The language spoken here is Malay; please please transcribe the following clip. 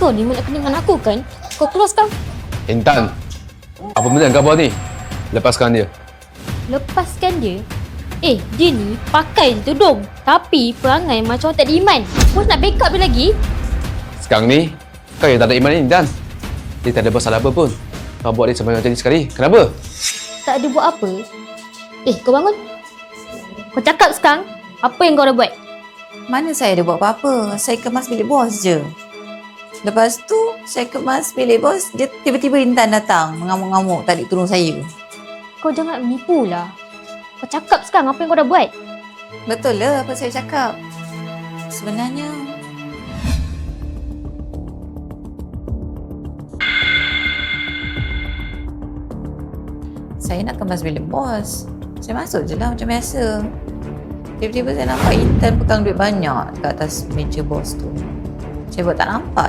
Kau ni nak kena dengan aku kan? Kau keluar sekarang. Intan, apa benda yang kau buat ni? Lepaskan dia. Lepaskan dia. Dia ni pakai je tudung. Tapi perangai macam orang tak ada iman. Bos nak backup dia lagi? Sekarang ni, kau yang tak ada iman ni, Intan. Dia tak ada bersalah apa pun. Kau buat dia sampai macam ni sekali. Kenapa? Tak ada buat apa? Kau bangun. Kau cakap sekarang, apa yang kau dah buat? Mana saya ada buat apa-apa. Saya kemas bilik bos je. Lepas tu, saya kemas bilik bos, dia tiba-tiba Intan datang. Mengamuk-ngamuk, tarik turun saya. Kau jangan menipu lah. Kau cakap sekarang apa yang kau dah buat? Betul lah apa saya cakap. Sebenarnya, saya nak kemas bilik bos. Saya masuk je lah macam biasa. Tiba-tiba saya nampak Intan pegang duit banyak kat atas meja bos tu. Saya buat tak nampak.